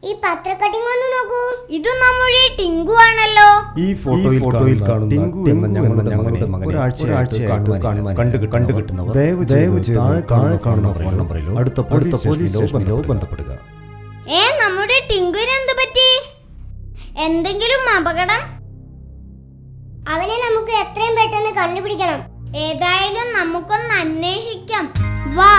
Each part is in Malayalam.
ഈ പത്ര കട്ടിംഗ് ഒന്ന് നോക്കൂ. ഇത് നമ്മുടെ ടിങ്കു ആണല്ലോ. ഈ ഫോട്ടോയിൽ കാണുന്ന ടിങ്കു എന്ന ഞങ്ങളുടെ മകനെ ഒരാഴ്ചയായിട്ട് കണ്ടുകിട്ടുന്നവർ ദയവ് ചെയ്ത് താഴെ കാണുന്ന ഫോൺ നമ്പറിലോ അടുത്ത പോലീസ് സ്റ്റേഷനിലോ ബന്ധപ്പെടുക. നമ്മുടെ ടിങ്കുവിന് എന്ത് പറ്റി? എന്തെങ്കിലും അപകടം? അവനെ നമുക്ക് എത്രയും പെട്ടെന്ന് കണ്ടുപിടിക്കണം. ഏതായാലും നമുക്കൊന്ന് അന്വേഷിക്കാം. വാ.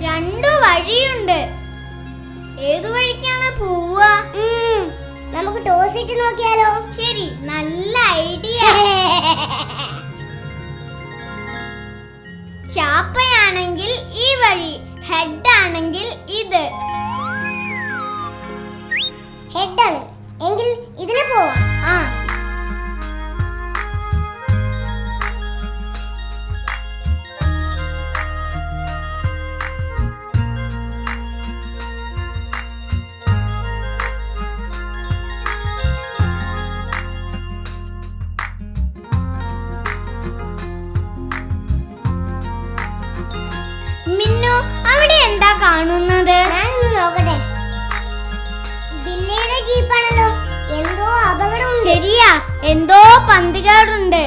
രണ്ടു വഴിയുണ്ട്. ഏതു വഴിക്കാണ് പോവുക? നമുക്ക് ടോസ് ഇട്ട് നോക്കിയാലോ? ശരി, നല്ല ഐഡിയ. ചാപ്പയാണെങ്കിൽ ഈ വഴി, ഹെഡ് ആണെങ്കിൽ ഇത്. ഹെഡ് ആണ് എങ്കിൽ ഇതിലെ പോവാം. മിന്നു, അവിടെ എന്താ കാണുന്നത്? ഞാനൊന്ന് നോക്കട്ടെ. ബില്ലിയുടെ ജീപ്പാണല്ലോ. എന്തോ അപകടം. ശരിയാ, എന്തോ പന്തികേടുണ്ട്.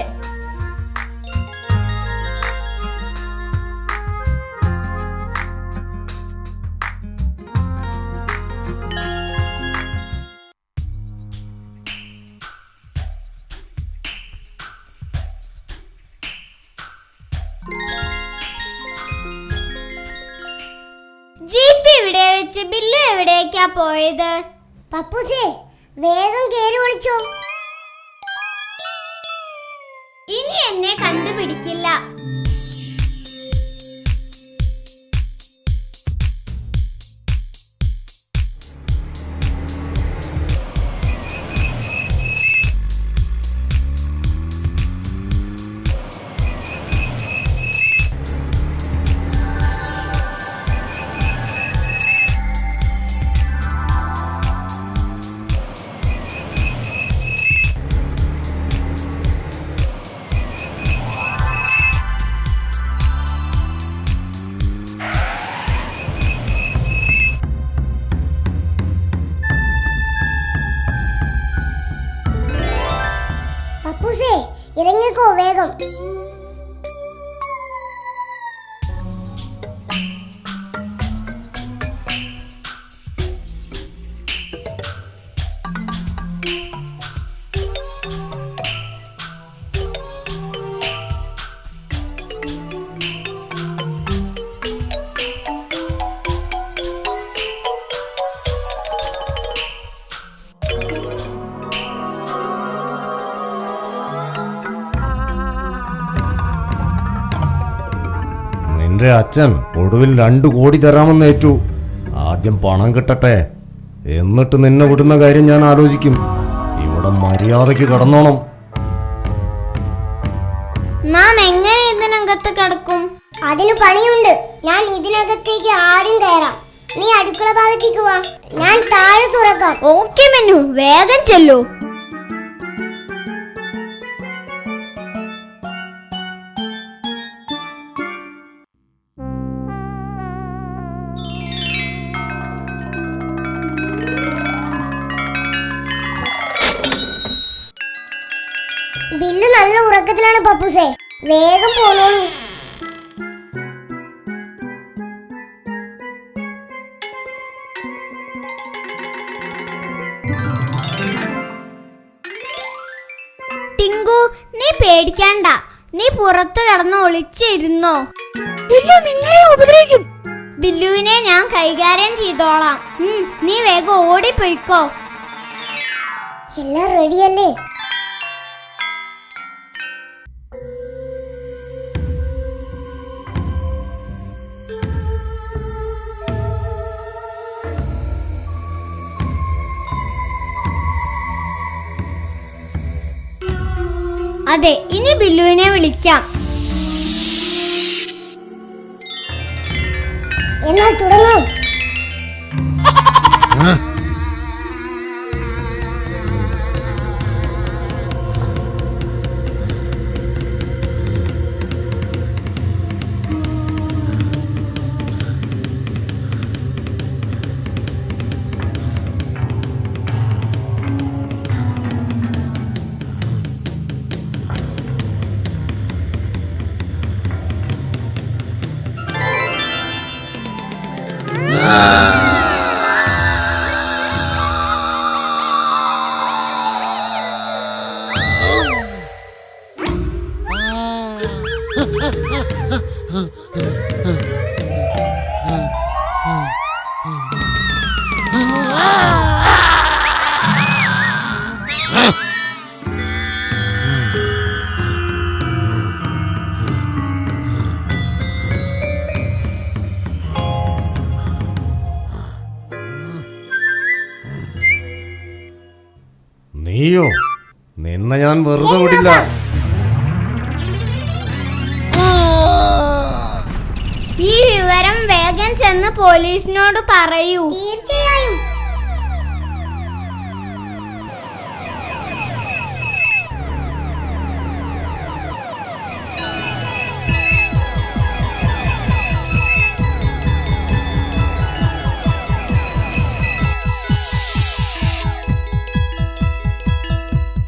ജീപ്പ് ഇവിടെ വെച്ച് ബില്ലു എവിടേക്കാ പോയത്? പപ്പൂസേ, വേഗം കേറി ഓടിച്ചോ. ഇനി എന്നെ കണ്ടുപിടിക്കില്ല. പപ്പൂസേ, ഇറങ്ങിക്കോ വേഗം. നിന്റെ അച്ഛൻ ഒടുവിൽ 2 കോടി തരാമെന്ന് ഏറ്റു. ആദ്യം പണം കിട്ടട്ടെ, എന്നിട്ട് നിന്നെ വിടുന്ന കാര്യം ഞാൻ ആലോചിക്കും. ഇവിടെ മര്യാദയ്ക്ക് കടന്നോണം. നാം എങ്ങനെ ഇതിനകത്ത് കിടക്കും? അതിന് പണിയുണ്ട്. ഞാൻ ഇതിനകത്തേക്ക് ആദ്യം കയറാം. നീ അടുക്കള ഭാഗത്തേക്ക് വാ, ഞാൻ താഴെ തുറക്കാം. ഓക്കെ മെനു, വേഗം ചെല്ലൂ. ബില്ല് നല്ല ഉറക്കത്തിലാണ് പപ്പൂസേ, വേഗം പോന്നോളൂ. ടിങ്കു, നീ പേടിക്കണ്ട. നീ പുറത്തു കിടന്ന് ഒളിച്ചിരുന്നോ. നിങ്ങളെ ഉപദ്രവിക്കും. ബില്ലുവിനെ ഞാൻ കൈകാര്യം ചെയ്തോളാം. നീ വേഗം ഓടിപ്പോയിക്കോ. എല്ലാം റെഡിയല്ലേ? അതെ, ഇനി ബില്ലുവിനെ വിളിക്കാം. എന്നാൽ തുടങ്ങാം. നീയോ? നിന്നെ ഞാൻ വെറുതെ വിടില്ല. ഈ വിവരം വേഗം ചെന്ന് പോലീസിനോട് പറയൂ. തീർച്ചയായും.